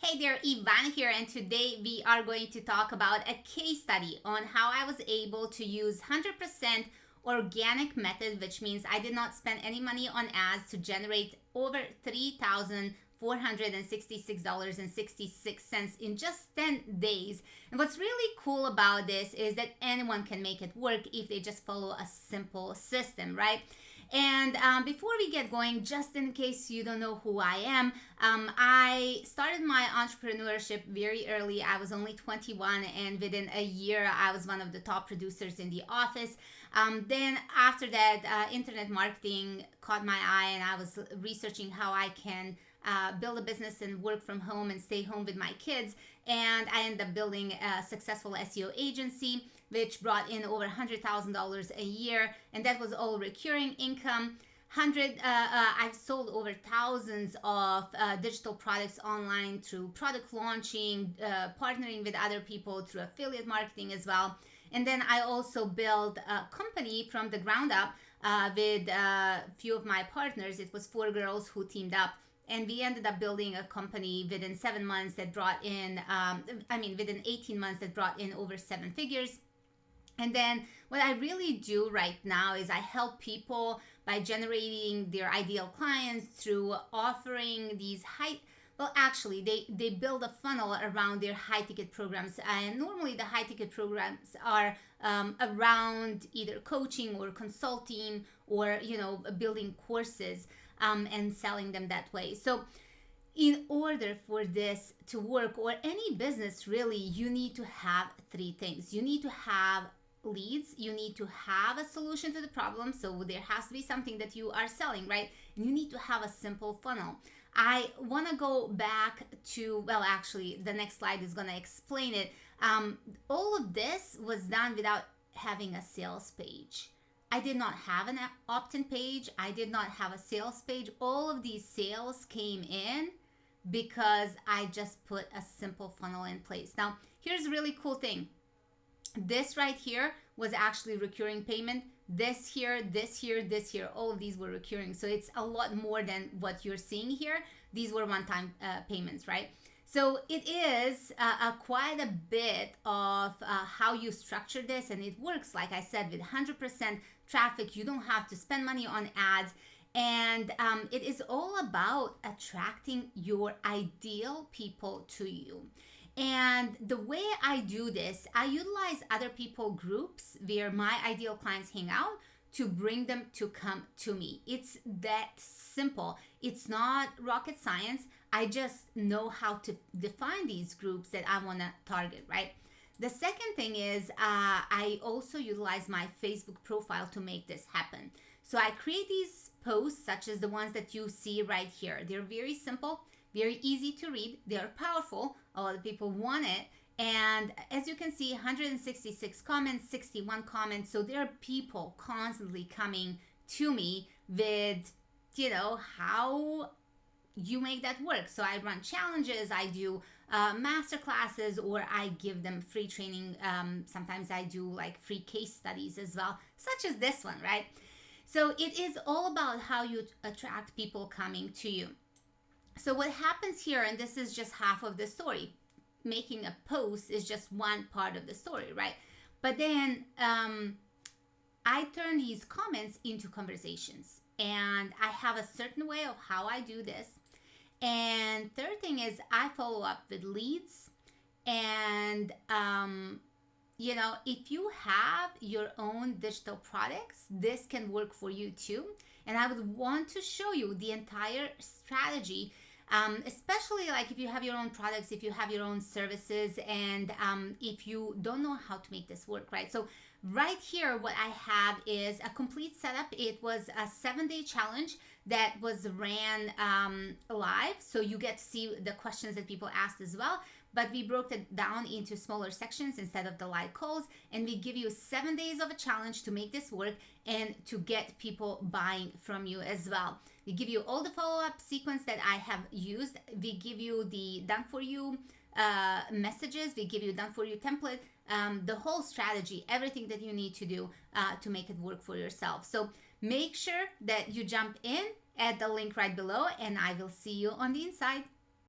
Hey there, Ivan here, and today we are going to talk about a case study on how I was able to use 100% organic method, which means I did not spend any money on ads to generate over $3,466.66 in just 10 days. And what's really cool about this is that anyone can make it work if they just follow a simple system, right? And before we get going, just in case you don't know who I am, I started my entrepreneurship very early. I was only 21, and within a year, I was one of the top producers in the office. Then after that, internet marketing caught my eye, and I was researching how I can build a business and work from home and stay home with my kids. And I ended up building a successful SEO agency, which brought in over $100,000 a year, and that was all recurring income. I've sold over thousands of digital products online through product launching, partnering with other people through affiliate marketing as well. And then I also built a company from the ground up with a few of my partners. It was 4 girls who teamed up, and we ended up building a company within 7 months that brought in, within 18 months that brought in over 7 figures. And then what I really do right now is I help people by generating their ideal clients through offering these they build a funnel around their high ticket programs. And normally the high ticket programs are around either coaching or consulting or, building courses and selling them that way. So in order for this to work, or any business really, you need to have 3 things. You need to have leads, you need to have a solution to the problem, so there has to be something that you are selling, right? And you need to have a simple funnel. I want to go back to, the next slide is going to explain it. All of this was done without having a sales page. I did not have an opt-in page. I did not have a sales page. All of these sales came in because I just put a simple funnel in place. Now, here's a really cool thing. This right here was actually recurring payment. This here, all of these were recurring. So it's a lot more than what you're seeing here. These were one-time payments, right? So it is quite a bit of how you structure this, and it works, like I said, with 100% traffic. You don't have to spend money on ads. And it is all about attracting your ideal people to you. And the way I do this, I utilize other people groups where my ideal clients hang out to bring them to come to me. It's that simple. It's not rocket science. I just know how to define these groups that I want to target, right? The second thing is I also utilize my Facebook profile to make this happen. So I create these posts such as the ones that you see right here. They're very simple, very easy to read. They're powerful. A lot of people want it. And as you can see, 166 comments, 61 comments. So there are people constantly coming to me with, how you make that work. So I run challenges, I do master classes, or I give them free training. Sometimes I do like free case studies as well, such as this one, right? So it is all about how you attract people coming to you. So what happens here, and this is just half of the story, making a post is just one part of the story, right? But then I turn these comments into conversations, and I have a certain way of how I do this. And third thing is I follow up with leads. And if you have your own digital products, this can work for you too. And I would want to show you the entire strategy, especially like if you have your own products, if you have your own services, and if you don't know how to make this work, right? So right here, what I have is a complete setup. It was a 7-day challenge that was ran live. So you get to see the questions that people asked as well. But we broke it down into smaller sections instead of the live calls. And we give you 7 days of a challenge to make this work and to get people buying from you as well. We give you all the follow-up sequence that I have used. We give you the done for you messages. We give you done for you template, the whole strategy, everything that you need to do to make it work for yourself. So make sure that you jump in at the link right below, and I will see you on the inside.